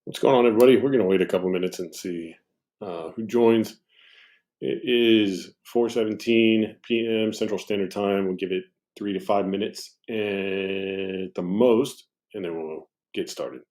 What's going on, everybody? We're going to wait a couple minutes and see who joins. It is 4:17 p.m. Central Standard Time. We'll give it 3 to 5 minutes at the most, and then we'll get started.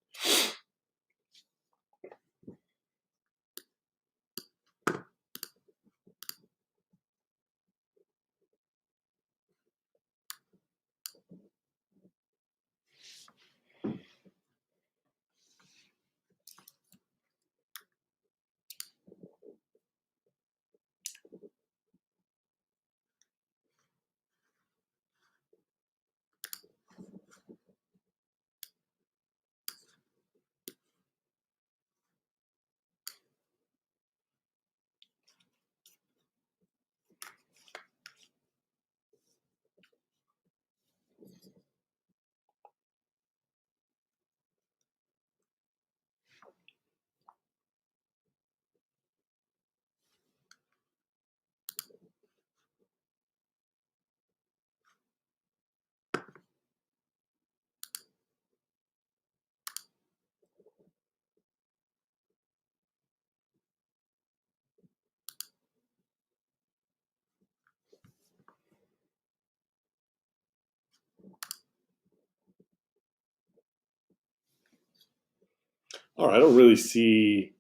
All right, I don't really see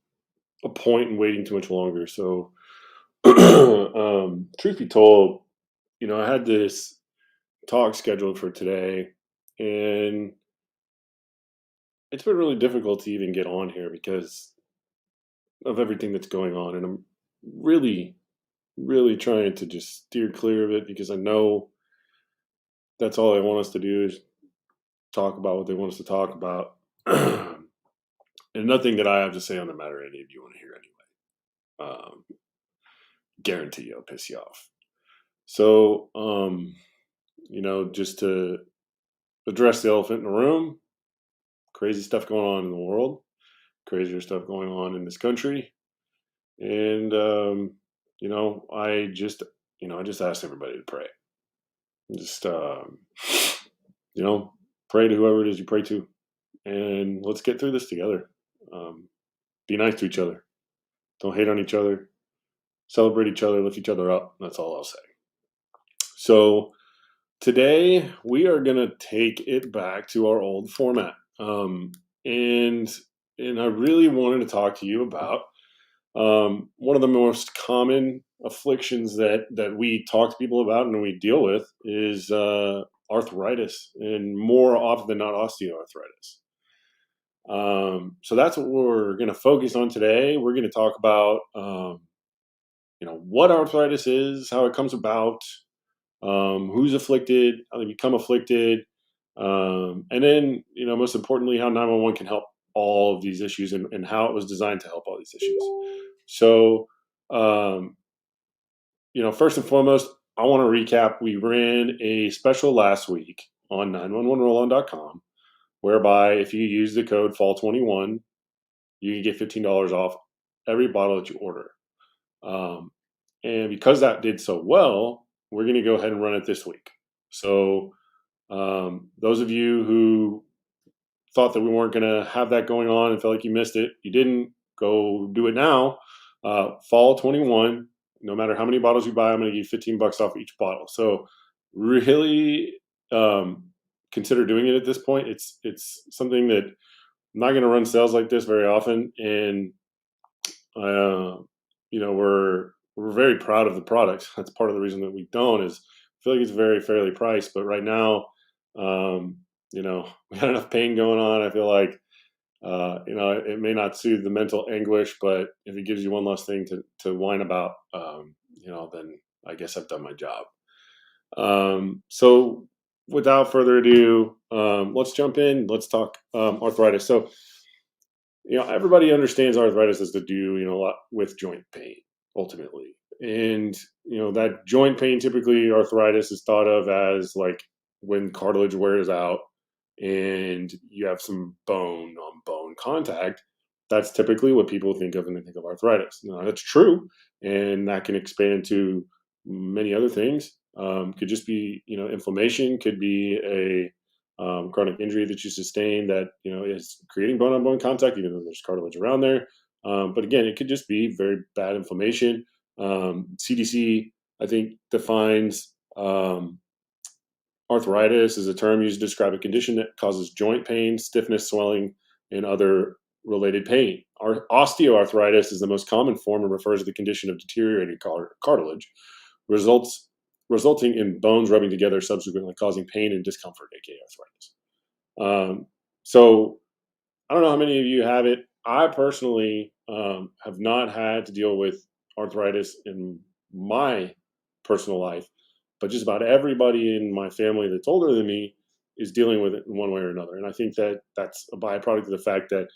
a point in waiting too much longer. So, truth be told, I had this talk scheduled for today, and it's been really difficult to even get on here because of everything that's going on. And I'm really, really trying to just steer clear of it because I know that's all they want us to do is talk about what they want us to talk about. And nothing that I have to say on the matter any of you want to hear anyway. Guarantee I'll piss you off. So, just to address the elephant in the room, crazy stuff going on in the world, crazier stuff going on in this country. And, I just asked everybody to pray. Just, pray to whoever it is you pray to, and let's get through this together. Um, be nice to each other. Don't hate on each other. Celebrate each other. Lift each other up. That's all I'll say. So today we are gonna take it back to our old format, and and I really wanted to talk to you about one of the most common afflictions that we talk to people about and we deal with is arthritis, and more often than not, osteoarthritis. So that's what we're going to focus on today. We're going to talk about, what arthritis is, how it comes about, who's afflicted, how they become afflicted, and then, most importantly, how 911 can help all of these issues, and how it was designed to help all these issues. So, um, first and foremost, I want to recap. We ran a special last week on 911rollon.com, whereby if you use the code FALL21, you can get $15 off every bottle that you order. Um, and because that did so well, we're going to go ahead and run it this week. So, those of you who thought that we weren't going to have that going on and felt like you missed it, you didn't, go do it now. Fall 21, no matter how many bottles you buy, I'm going to give you 15 bucks off each bottle. So, really, consider doing it at this point. It's something that I'm not going to run sales like this very often, and uh, we're very proud of the product. That's part of the reason that we don't is I feel like it's very fairly priced. But right now, um, we got enough pain going on. I feel like it may not soothe the mental anguish, but if it gives you one less thing to whine about, then I guess I've done my job. So without further ado, let's jump in. Let's talk arthritis. So, everybody understands arthritis has to do, a lot with joint pain ultimately. And, that joint pain, typically arthritis is thought of as like when cartilage wears out and you have some bone on bone contact. That's typically what people think of when they think of arthritis. Now, that's true. And that can expand to many other things. Could just be, inflammation, could be chronic injury that you sustain that is creating bone-on-bone contact, even though there's cartilage around there. But again, it could just be very bad inflammation. CDC, I think, defines arthritis as a term used to describe a condition that causes joint pain, stiffness, swelling, and other related pain. Osteoarthritis is the most common form and refers to the condition of deteriorated cartilage, results resulting in bones rubbing together, subsequently causing pain and discomfort, aka arthritis. So I don't know how many of you have it. I personally have not had to deal with arthritis in my personal life, but just about everybody in my family that's older than me is dealing with it in one way or another. And I think that that's a byproduct of the fact that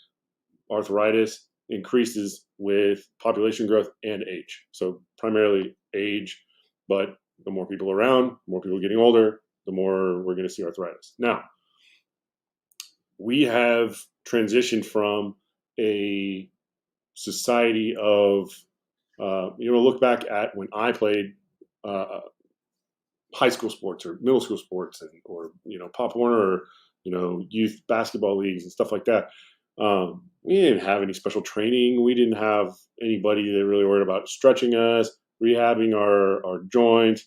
arthritis increases with population growth and age. So primarily age, but the more people around, the more people getting older, the more we're going to see arthritis. Now, we have transitioned from a society of, look back at when I played high school sports or middle school sports, or Pop Warner, or youth basketball leagues and stuff like that. We didn't have any special training. We didn't have anybody that really worried about stretching us, rehabbing our joints,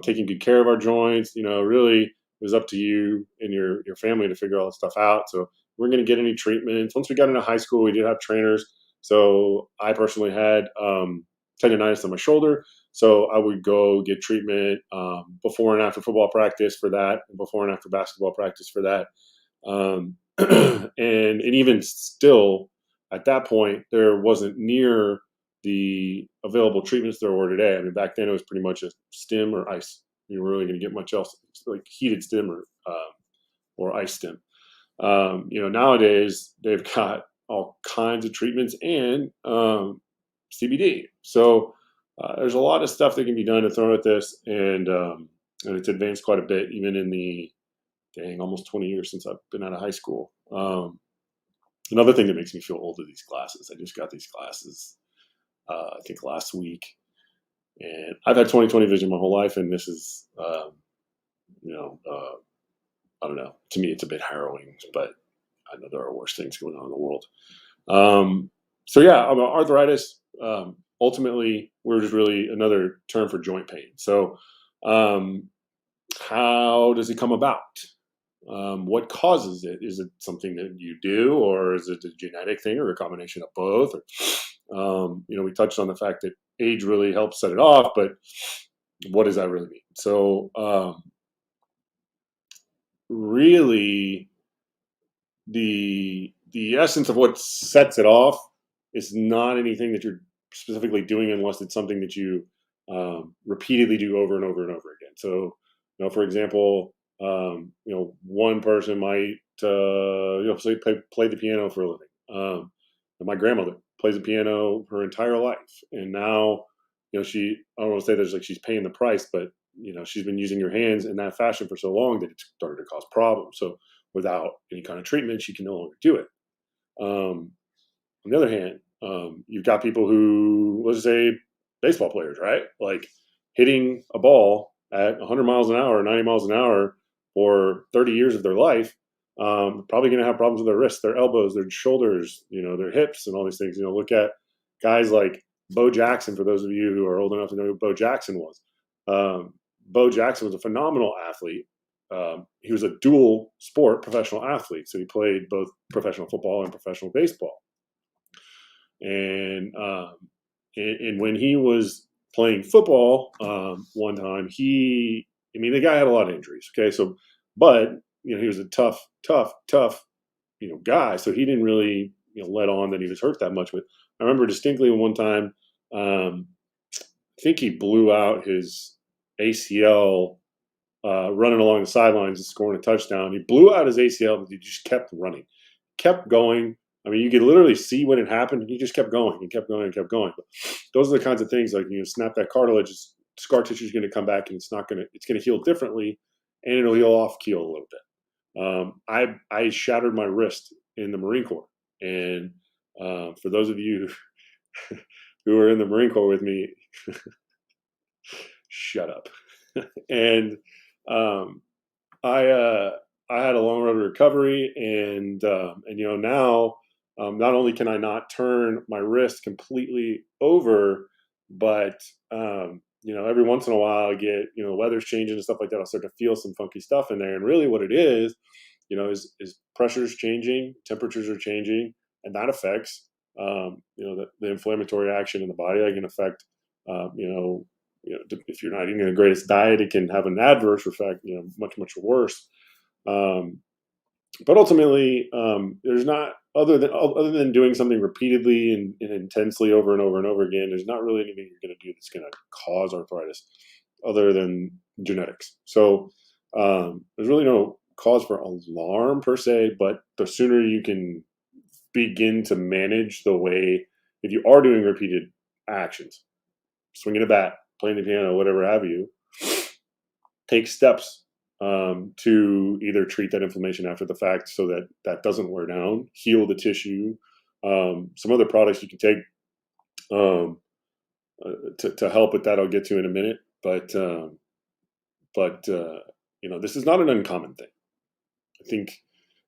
taking good care of our joints. Really, it was up to you and your family to figure all that stuff out. So we weren't going to get any treatments. Once we got into high school, we did have trainers. So I personally had tendonitis on my shoulder. So I would go get treatment before and after football practice for that, and before and after basketball practice for that. And even still, at that point, there wasn't near the available treatments there were today. I mean, back then it was pretty much a stim or ice. You were really going to get much else, like heated stim or ice stim. Nowadays they've got all kinds of treatments and CBD. So there's a lot of stuff that can be done to throw at this, and it's advanced quite a bit, even in the almost 20 years since I've been out of high school. Another thing that makes me feel old are these glasses. I just got these glasses, I think last week, and I've had 20/20 vision my whole life, and this is, I don't know. To me, it's a bit harrowing, but I know there are worse things going on in the world. So yeah, arthritis. Ultimately, we're just really another term for joint pain. So, how does it come about? What causes it? Is it something that you do, or is it a genetic thing, or a combination of both? We touched on the fact that age really helps set it off, but what does that really mean? So, really, the essence of what sets it off is not anything that you're specifically doing, unless it's something that you repeatedly do over and over and over again. So, for example, one person might play the piano for a living. And my grandmother plays the piano her entire life, and now she, I don't want to say there's like she's paying the price, but she's been using her hands in that fashion for so long that it's started to cause problems. So without any kind of treatment, she can no longer do it. On the other hand, you've got people who, let's say, baseball players, right? Like hitting a ball at 100 miles an hour, 90 miles an hour for 30 years of their life, probably going to have problems with their wrists, their elbows, their shoulders, their hips, and all these things. Look at guys like Bo Jackson. For those of you who are old enough to know who Bo Jackson was, Bo Jackson was a phenomenal athlete. He was a dual sport professional athlete, so he played both professional football and professional baseball. And when he was playing football, one time the guy had a lot of injuries. Okay, so but he was a tough guy, so he didn't really let on that he was hurt that much. But I remember distinctly one time, I think he blew out his ACL running along the sidelines and scoring a touchdown. He blew out his ACL, but he just kept running, kept going. I mean, you could literally see when it happened, and he just kept going and kept going and kept going. But those are the kinds of things, like snap that cartilage, scar tissue is going to come back, and it's going to heal differently, and it'll heal off keel a little bit. I shattered my wrist in the Marine Corps, and for those of you who are in the Marine Corps with me, shut up. And I had a long road to recovery, and now not only can I not turn my wrist completely over, but every once in a while I get the weather's changing and stuff like that. I'll start to feel some funky stuff in there, and really what it is, is pressures changing, temperatures are changing, and that affects the inflammatory action in the body. That can affect if you're not eating the greatest diet, it can have an adverse effect, much worse. Um, but ultimately, there's not other than doing something repeatedly and intensely over and over and over again. There's not really anything you're going to do that's going to cause arthritis, other than genetics. So there's really no cause for alarm per se. But the sooner you can begin to manage the way, if you are doing repeated actions, swinging a bat, playing the piano, whatever have you, take steps to either treat that inflammation after the fact so that that doesn't wear down, heal the tissue. Some other products you can take um, to help with that, I'll get to in a minute. But this is not an uncommon thing. I think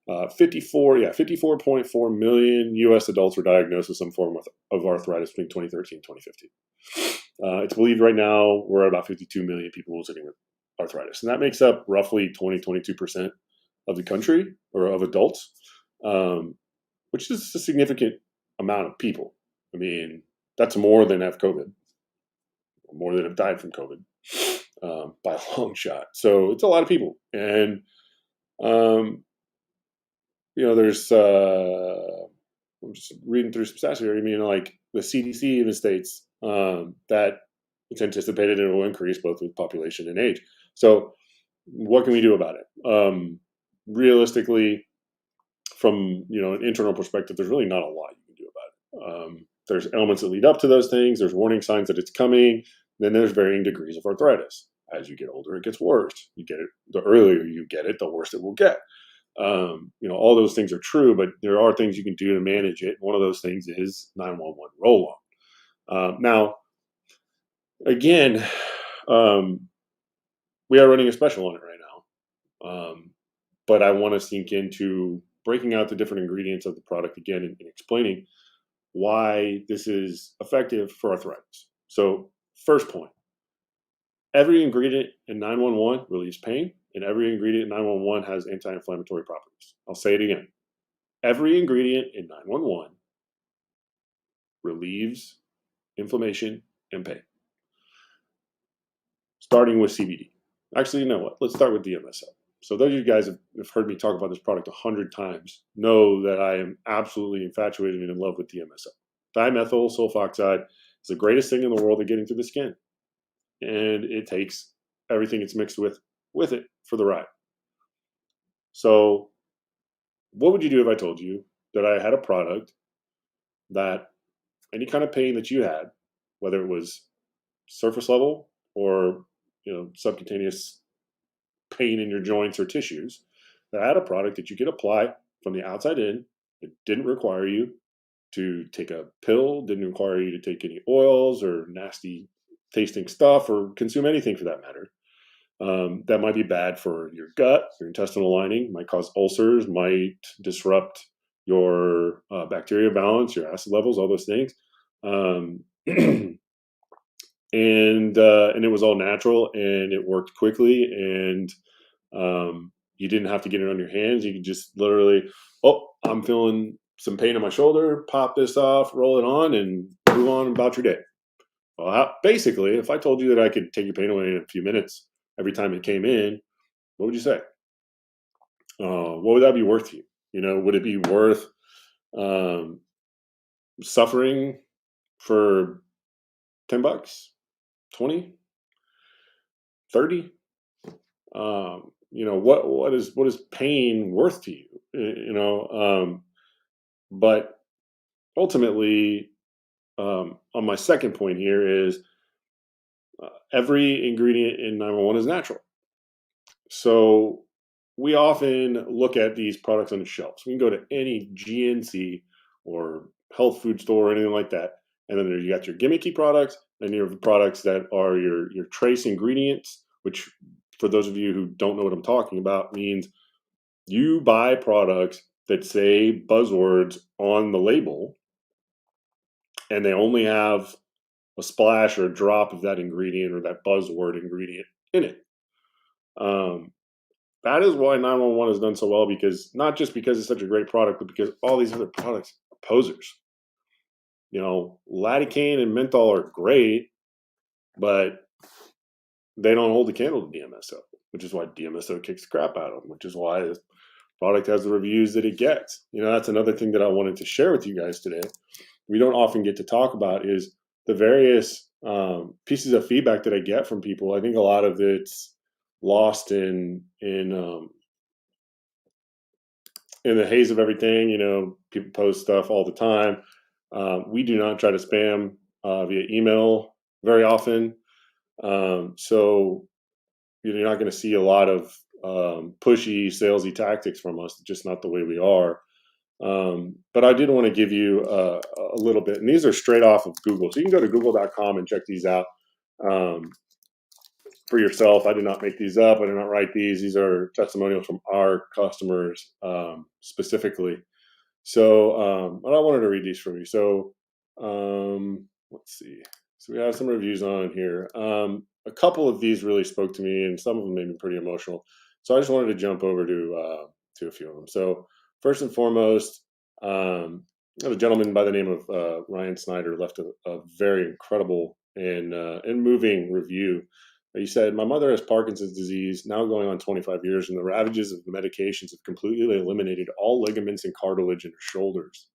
54.4 million U.S. adults were diagnosed with some form of arthritis between 2013 and 2015. It's believed right now we're at about 52 million people living with arthritis, and that makes up roughly 22% of the country, or of adults, which is a significant amount of people. I mean, that's more than have COVID, more than have died from COVID, by a long shot. So it's a lot of people, and there's I'm just reading through some stats here. I mean, like the CDC even states that it's anticipated it will increase both with population and age. So, what can we do about it? Realistically, from an internal perspective, there's really not a lot you can do about it. There's elements that lead up to those things. There's warning signs that it's coming. Then there's varying degrees of arthritis. As you get older, it gets worse. You get it. The earlier you get it, the worse it will get. All those things are true, but there are things you can do to manage it. One of those things is 911 roll on. Now, again, we are running a special on it right now, but I want to sink into breaking out the different ingredients of the product again and explaining why this is effective for arthritis. So, first point: every ingredient in 911 relieves pain, and every ingredient in 911 has anti-inflammatory properties. I'll say it again. Every ingredient in 911 relieves inflammation and pain. Starting with CBD. Actually, you know what? Let's start with DMSO. So those of you guys have heard me talk about this product 100 times know that I am absolutely infatuated and in love with DMSO. Dimethyl sulfoxide is the greatest thing in the world at getting through the skin. And it takes everything it's mixed with it for the ride. So what would you do if I told you that I had a product that any kind of pain that you had, whether it was surface level or subcutaneous pain in your joints or tissues, that I had a product that you could apply from the outside in? It didn't require you to take a pill, didn't require you to take any oils or nasty tasting stuff or consume anything for that matter. That might be bad for your gut, your intestinal lining, might cause ulcers, might disrupt your bacteria balance, your acid levels, all those things. And it was all natural and it worked quickly, and you didn't have to get it on your hands. You could just literally, oh, I'm feeling some pain in my shoulder, pop this off, roll it on, and move on about your day. Well, basically, if I told you that I could take your pain away in a few minutes every time it came in, what would you say? What would that be worth to you? Would it be worth suffering for $10, 20, 30? What is pain worth to you? But ultimately, on my second point here is every ingredient in 911 is natural. So we often look at these products on the shelves. We can go to any GNC or health food store or anything like that, and then you got your gimmicky products, and you have products that are your trace ingredients, which, for those of you who don't know what I'm talking about, means You buy products that say buzzwords on the label, and they only have a splash or a drop of that ingredient or that buzzword ingredient in it. Um, that is why 911 has done so well, because not just because it's such a great product, but because all these other products are posers. Lidocaine and menthol are great, but they don't hold the candle to DMSO, which is why DMSO kicks the crap out of them, which is why this product has the reviews that it gets. That's another thing that I wanted to share with you guys today. We don't often get to talk about is the various pieces of feedback that I get from people. I think a lot of it's lost in the haze of everything. People post stuff all the time. We do not try to spam via email very often. So you're not going to see a lot of pushy, salesy tactics from us. It's just not the way we are. But I did want to give you a little bit, and these are straight off of Google. So you can go to google.com and check these out for yourself. I did not make these up. I did not write these. These are testimonials from our customers specifically. So, but I wanted to read these from you. So, let's see. So we have some reviews on here. A couple of these really spoke to me, and some of them made me pretty emotional. So I just wanted to jump over to a few of them. So first and foremost, a gentleman by the name of Ryan Snyder left a very incredible and moving review. He said, "My mother has Parkinson's disease, now going on 25 years, and the ravages of the medications have completely eliminated all ligaments and cartilage in her shoulders.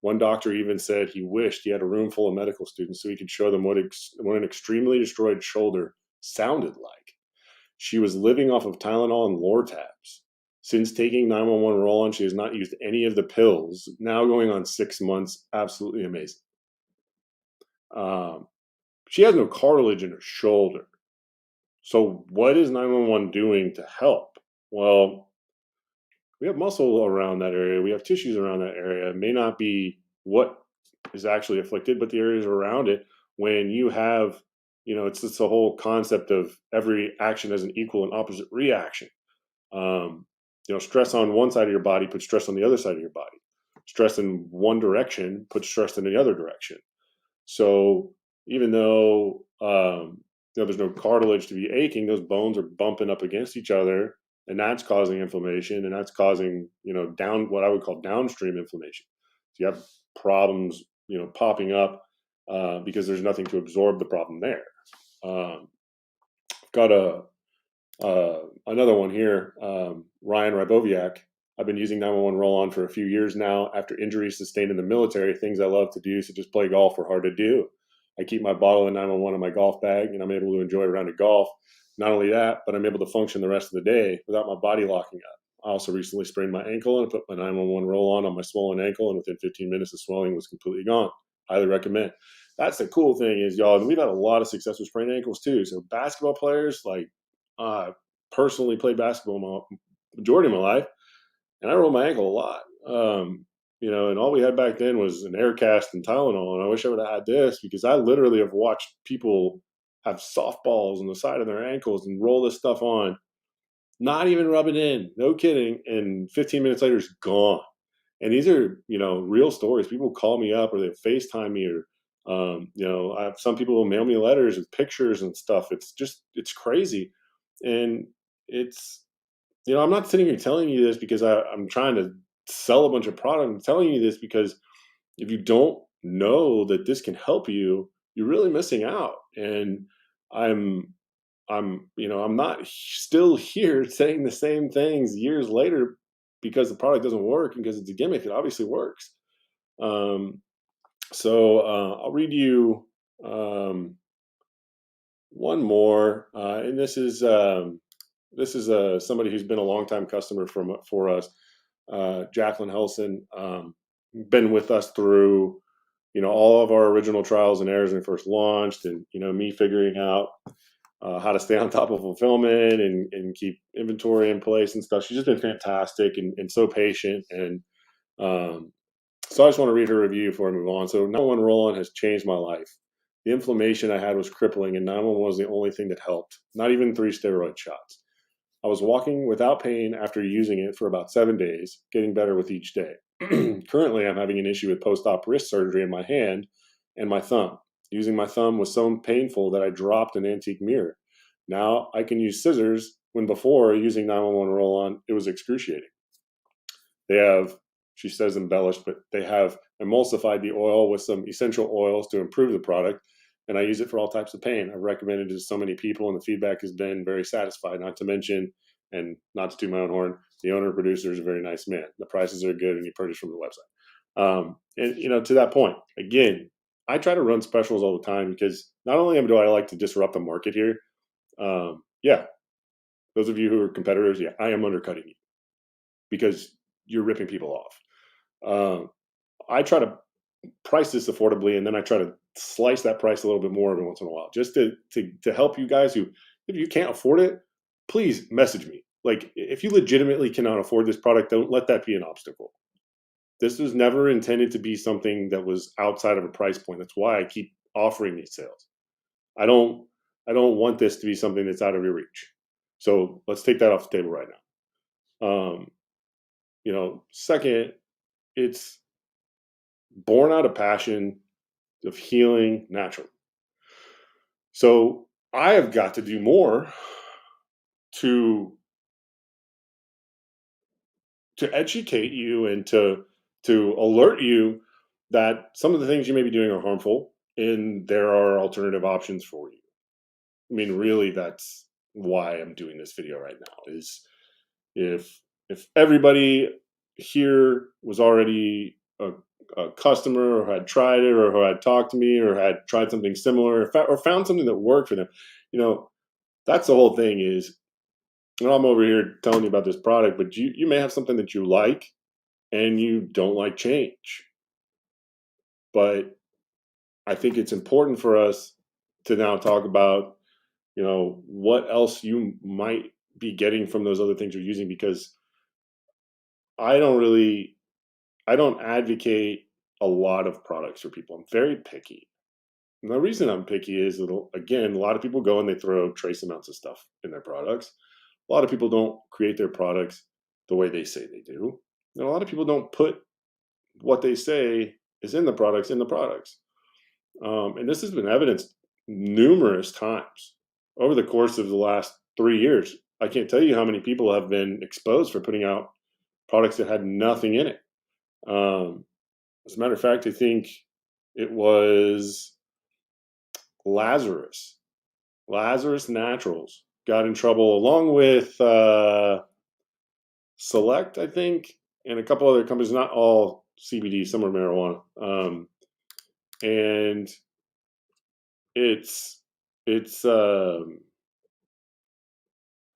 One doctor even said he wished he had a room full of medical students so he could show them what an extremely destroyed shoulder sounded like. She was living off of Tylenol and Lortabs. Since taking 911 roll-on, she has not used any of the pills, now going on 6 months. Absolutely amazing. She has no cartilage in her shoulder. So what is 911 doing to help? Well, we have muscle around that area. We have tissues around that area. It may not be what is actually afflicted, but the areas around it. When you have, it's just the whole concept of every action has an equal and opposite reaction. Stress on one side of your body puts stress on the other side of your body. Stress in one direction puts stress in the other direction. So even though there's no cartilage to be aching, those bones are bumping up against each other, and that's causing inflammation, and that's causing what I would call downstream inflammation. So you have problems popping up because there's nothing to absorb the problem there. Got another one here, Ryan Rybowiak. I've been using 911 roll-on for a few years now. After injuries sustained in the military, things I love to do, such as play golf, are hard to do. I keep my bottle of 911 in my golf bag, and I'm able to enjoy a round of golf. Not only that, but I'm able to function the rest of the day without my body locking up. I also recently sprained my ankle and put my 911 roll-on my swollen ankle, and within 15 minutes, the swelling was completely gone. Highly recommend. That's the cool thing is, y'all, and we've had a lot of success with sprained ankles too. So basketball players, personally played basketball majority of my life, and I rolled my ankle a lot. And all we had back then was an air cast and Tylenol, and I wish I would have had this, because I literally have watched people have softballs on the side of their ankles and roll this stuff on, not even rub it in, no kidding, and 15 minutes later it's gone. And these are real stories. People call me up or they FaceTime me, or I have some people will mail me letters with pictures and stuff. It's crazy. And it's I'm not sitting here telling you this because I'm trying to sell a bunch of product. I'm telling you this because if you don't know that this can help you, you're really missing out. And I'm not still here saying the same things years later because the product doesn't work and because it's a gimmick. It obviously works. So I'll read you one more, and this is somebody who's been a longtime customer for us, Jacqueline Helson, been with us through all of our original trials and errors when we first launched, and me figuring out how to stay on top of fulfillment and keep inventory in place and stuff. She's just been fantastic and so patient. And so I just want to read her review before I move on. So 911 roll-on has changed my life. The inflammation I had was crippling, and 911 was the only thing that helped. Not even 3 steroid shots. I was walking without pain after using it for about 7 days, getting better with each day. Currently, I'm having an issue with post op wrist surgery in my hand and my thumb. Using my thumb was so painful that I dropped an antique mirror. Now I can use scissors when before using 911 roll on, it was excruciating. They have, she says embellished, but they have emulsified the oil with some essential oils to improve the product. And I use it for all types of pain. I've recommended it to so many people, and the feedback has been very satisfied. Not to mention, and not to toot my own horn, the owner producer is a very nice man. The prices are good, and you purchase from the website. And to that point, again, I try to run specials all the time because not only do I like to disrupt the market here, yeah, those of you who are competitors, yeah, I am undercutting you because you're ripping people off. I try to price this affordably, and then I try to slice that price a little bit more every once in a while, just to help you guys who, if you can't afford it, please message me. Like, if you legitimately cannot afford this product, don't let that be an obstacle. This was never intended to be something that was outside of a price point. That's why I keep offering these sales. I don't I don't want this to be something that's out of your reach. So let's take that off the table right now. Second, it's born out of passion of healing naturally. So I have got to do more to educate you and to alert you that some of the things you may be doing are harmful and there are alternative options for you. I mean, really, that's why I'm doing this video right now. Is if everybody here was already a customer or had tried it or who had talked to me or had tried something similar or found something that worked for them, you know, that's the whole thing is, and I'm over here telling you about this product, but you may have something that you like and you don't like change. But I think it's important for us to now talk about, what else you might be getting from those other things you're using, because I don't really I don't advocate a lot of products for people. I'm very picky. And the reason I'm picky is that, again, a lot of people go and they throw trace amounts of stuff in their products. A lot of people don't create their products the way they say they do. And a lot of people don't put what they say is in the products in the products. And this has been evidenced numerous times over the course of the last 3 years. I can't tell you how many people have been exposed for putting out products that had nothing in it. Um, as a matter of fact, I think it was Lazarus. Lazarus Naturals got in trouble along with Select, I think, and a couple other companies, not all CBD, some are marijuana. And it's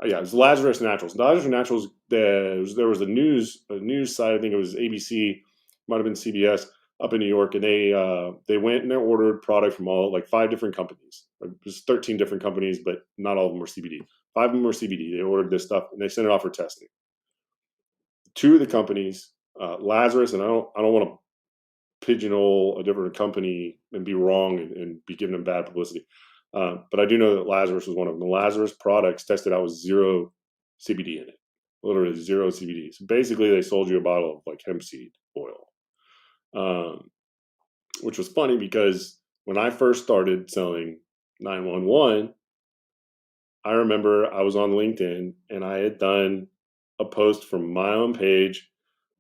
yeah, it was Lazarus Naturals. Lazarus Naturals. There was a news site. I think it was ABC, might have been CBS up in New York, and they went and they ordered product from all like 5 different companies. It was 13 different companies, but not all of them were CBD. 5 of them were CBD. They ordered this stuff and they sent it off for testing. 2 of the companies, Lazarus, and I don't want to pigeonhole a different company and be wrong and be giving them bad publicity. But I do know that Lazarus was one of them. The Lazarus products tested out with 0 CBD in it, literally 0 CBD. So basically, they sold you a bottle of like hemp seed oil, um, which was funny because when I first started selling 911, I remember I was on LinkedIn and I had done a post from my own page,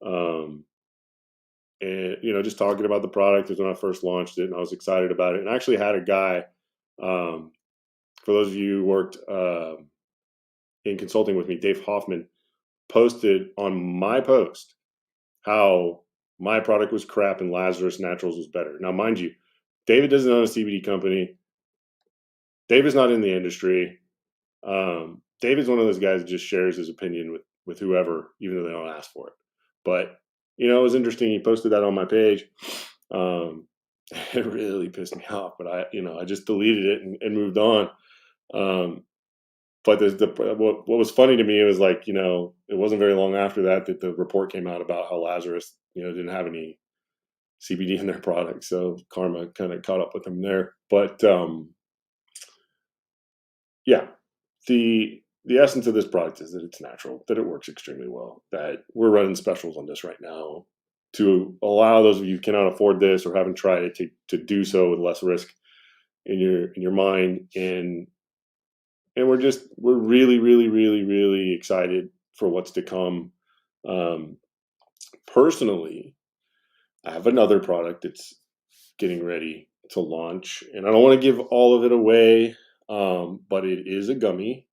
um, and just talking about the product. Is when I first launched it, and I was excited about it. And I actually had a guy. Um, for those of you who worked in consulting with me, Dave Hoffman posted on my post how my product was crap and Lazarus Naturals was better. Now, mind you, David doesn't own a CBD company. David's not in the industry. David's one of those guys that just shares his opinion with whoever, even though they don't ask for it. But it was interesting. He posted that on my page. It really pissed me off, but I just deleted it and moved on. But what was funny to me was like, it wasn't very long after that the report came out about how Lazarus, didn't have any CBD in their product. So karma kind of caught up with them there. But yeah, the the essence of this product is that it's natural, that it works extremely well, that we're running specials on this right now to allow those of you who cannot afford this or haven't tried it to do so with less risk in your mind. And we're really, really, really, really excited for what's to come. Um, Personally, I have another product that's getting ready to launch, and I don't want to give all of it away, but it is a gummy,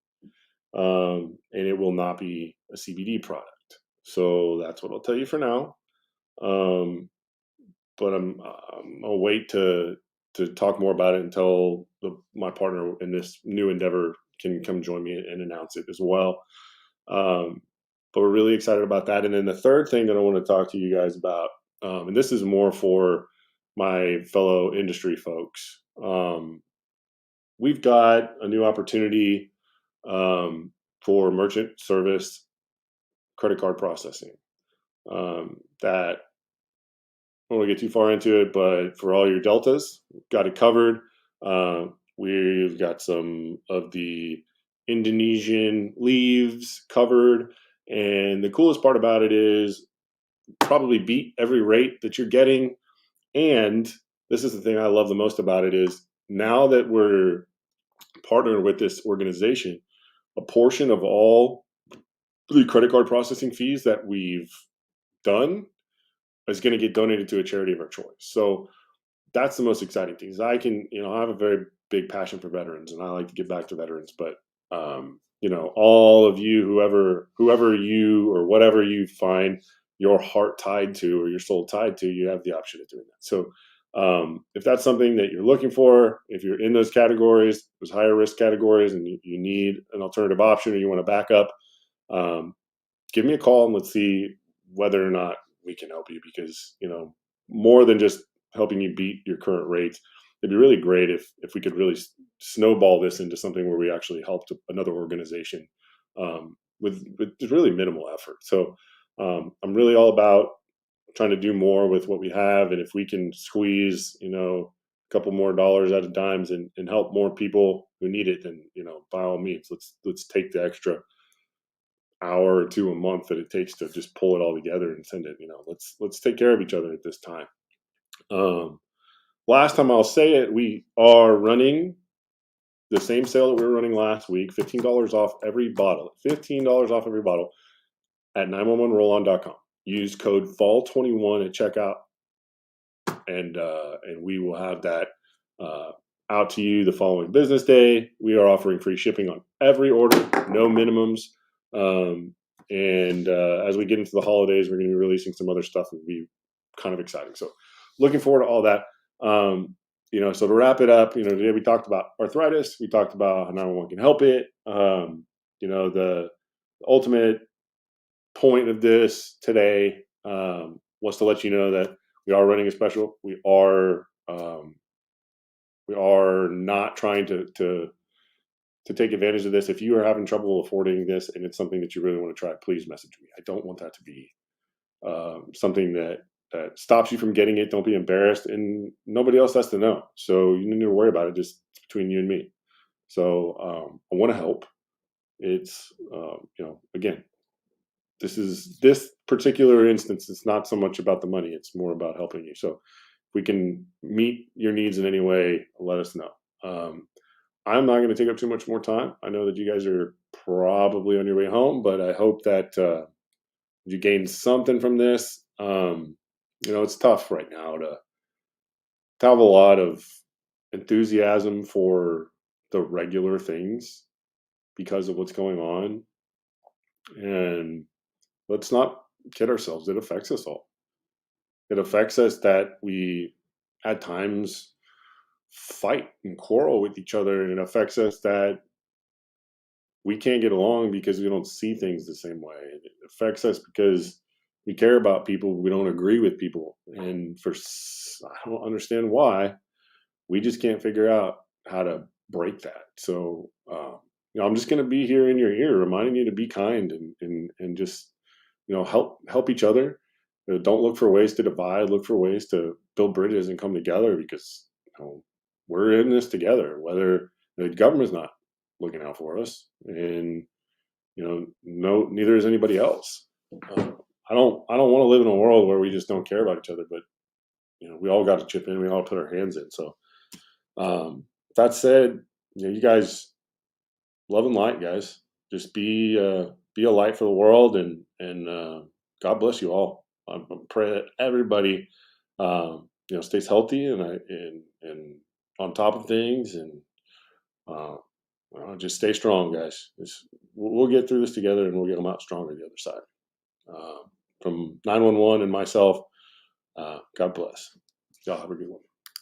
and it will not be a CBD product. So that's what I'll tell you for now. Um, but I'll wait to talk more about it until my partner in this new endeavor can come join me and announce it as well. Um, but we're really excited about that. And then the third thing that I want to talk to you guys about, and this is more for my fellow industry folks. We've got a new opportunity for merchant service credit card processing. That I don't want to get too far into it, but for all your deltas, got it covered. We've got some of the Indonesian leaves covered, and the coolest part about it is probably beat every rate that you're getting. And this is the thing I love the most about it is now that we're partnered with this organization, a portion of all the credit card processing fees that we've done is going to get donated to a charity of our choice. So that's the most exciting thing. Is I can, I have a very big passion for veterans, and I like to give back to veterans. But all of you, whoever you or whatever you find your heart tied to or your soul tied to, you have the option of doing that. So if that's something that you're looking for, if you're in those categories, those higher risk categories, and you need an alternative option or you want to back up, um, give me a call and let's see whether or not we can help you. Because more than just helping you beat your current rates, it'd be really great if we could really snowball this into something where we actually helped another organization with really minimal effort. So I'm really all about trying to do more with what we have, and if we can squeeze a couple more dollars out of dimes and help more people who need it, then by all means, let's take the extra hour or two a month that it takes to just pull it all together and send it. Let's take care of each other at this time. um, Last time I'll say it, we are running the same sale that we were running last week, $15 off every bottle. $15 off every bottle at 911rollon.com. Use code fall21 at checkout, and we will have that out to you the following business day. We are offering free shipping on every order, no minimums. And as we get into the holidays, we're going to be releasing some other stuff that will be kind of exciting. So looking forward to all that. So to wrap it up, today we talked about arthritis. We talked about how 911 can help it. The ultimate point of this today was to let you know that we are running a special. We are not trying to take advantage of this. If you are having trouble affording this and it's something that you really want to try, please message me. I don't want that to be something that stops you from getting it. Don't be embarrassed, and nobody else has to know. So you need to worry about it. Just between you and me. So I want to help. It's again, this particular instance. It's not so much about the money. It's more about helping you. So if we can meet your needs in any way, let us know. I'm not going to take up too much more time. I know that you guys are probably on your way home, but I hope that you gained something from this. It's tough right now to have a lot of enthusiasm for the regular things because of what's going on. And let's not kid ourselves. It affects us all. It affects us that we at times fight and quarrel with each other, and it affects us that we can't get along because we don't see things the same way. It affects us because we care about people, we don't agree with people, and I don't understand why. We just can't figure out how to break that. So I'm just going to be here in your ear, reminding you to be kind and just help each other. Don't look for ways to divide. Look for ways to build bridges and come together, because we're in this together. Whether the government's not looking out for us, and no, neither is anybody else. Uh, I don't want to live in a world where we just don't care about each other, but we all got to chip in. We all put our hands in. So that said, you guys, love and light, guys. Just be a light for the world, and God bless you all. I pray that everybody stays healthy and on top of things, and uh, just stay strong, guys. We'll get through this together, and we'll get them out stronger the other side. Uh, from 911 and myself, God bless. Y'all have a good one.